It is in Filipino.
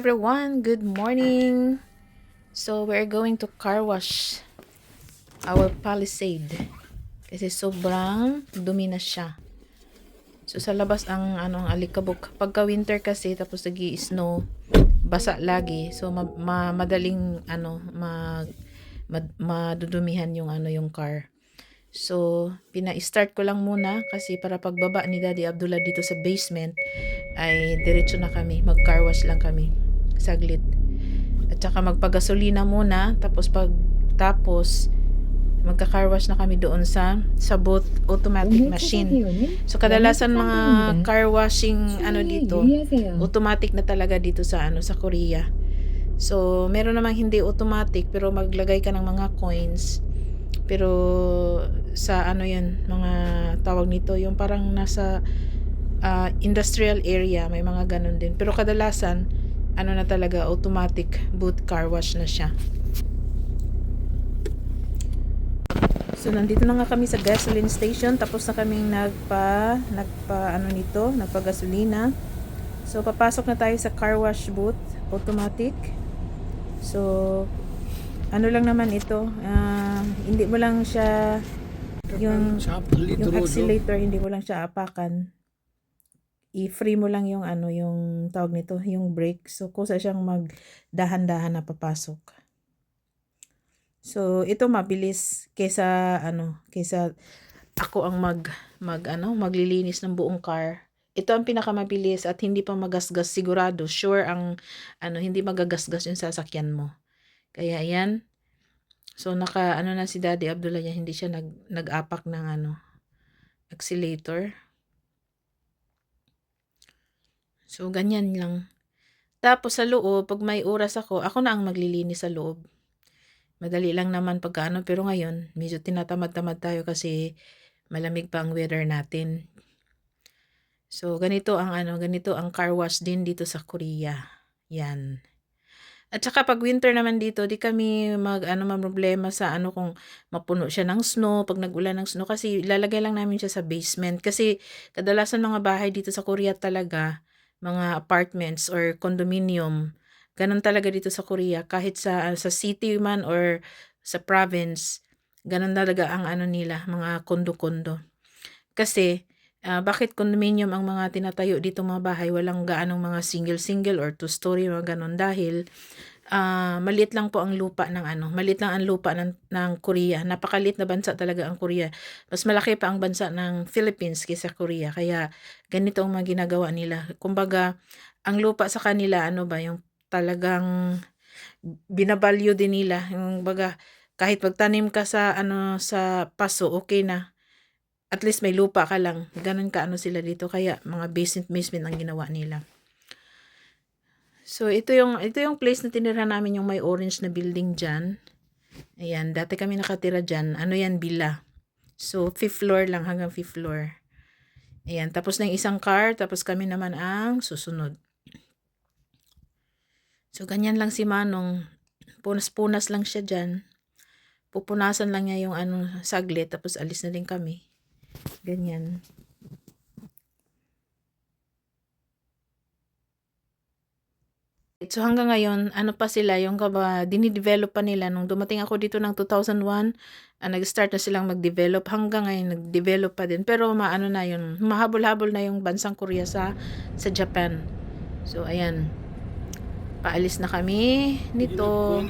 everyone, good morning. So we're going to car wash our Palisade kasi sobrang dumi na siya. So sa labas ang ang alikabok. Pagka winter kasi tapos nag-i-snow, basa lagi. So madaling madudumihan yung yung car. So pina-start ko lang muna kasi para pagbaba ni Daddy Abdullah dito sa basement ay diretso na kami, mag-car wash lang kami saglit. At saka magpagasolina muna, tapos magka-car wash na kami doon sa both automatic machine. So kadalasan mga car washing dito, automatic na talaga dito sa sa Korea. So meron namang hindi automatic pero maglagay ka ng mga coins. Pero sa yan, mga tawag nito, yung parang nasa industrial area, may mga ganun din. Pero kadalasan na talaga, automatic both car wash na siya. So nandito na nga kami sa gasoline station, tapos na kaming nagpa-gasolina. So papasok na tayo sa car wash booth, automatic. So lang naman ito, hindi mo lang siya yung accelerator, hindi mo lang siya apakan. I-free mo lang yung yung tawag nito, yung brake. So kusa siyang magdahan-dahan na papasok. So ito mabilis kaysa ako ang maglilinis ng buong car. Ito ang pinakamabilis at hindi pa magasgas, sigurado. Sure ang hindi magagasgas yung sasakyan mo. Kaya ayan. So na si Daddy Abdullah niya, hindi siya nag-apak ng accelerator. So ganyan lang. Tapos sa loob, pag may oras ako na ang maglilinis sa loob. Madali lang naman pagka pero ngayon medyo tinatamad-tamad tayo kasi malamig pa ang weather natin. So ganito ang car wash din dito sa Korea. Yan. At saka pag winter naman dito, di kami problema sa kung mapuno siya ng snow, pag nag-ulan ng snow, kasi ilalagay lang namin siya sa basement. Kasi kadalasan mga bahay dito sa Korea talaga, mga apartments or condominium, ganun talaga dito sa Korea, kahit sa city man or sa province, ganun talaga ang nila, mga kondo-kondo. Kasi bakit condominium ang mga tinatayo dito mga bahay, walang gaanong mga single or two-story, mga ganun, dahil maliit lang po ang lupa ng maliit lang ang lupa ng Korea. Napakaliit na bansa talaga ang Korea. Mas malaki pa ang bansa ng Philippines kaysa Korea. Kaya ganito ang mga ginagawa nila. Kumbaga, ang lupa sa kanila yung talagang binabalyo din nila. Yung baga, kahit magtanim ka sa sa paso, okay na. At least may lupa ka lang. Ganun ka sila dito. Kaya mga basement ang ginawa nila. So ito yung place na tinira namin, yung may orange na building diyan. Ayan, dati kami nakatira diyan. Yan, villa. So 5th floor lang, hanggang 5th floor. Ayan, tapos na yung isang car, tapos kami naman ang susunod. So ganyan lang si Manong. Punas-punas lang siya diyan. Pupunasan lang niya yung saglit, tapos alis na din kami. Ganyan. So hanggang ngayon, pa sila, yung dinidevelop pa nila. Nung dumating ako dito ng 2001, nag-start na silang mag-develop. Hanggang ngayon, nag-develop pa din. Pero na yun, mahabol-habol na yung bansang Korea sa Japan. So ayan, paalis na kami nito.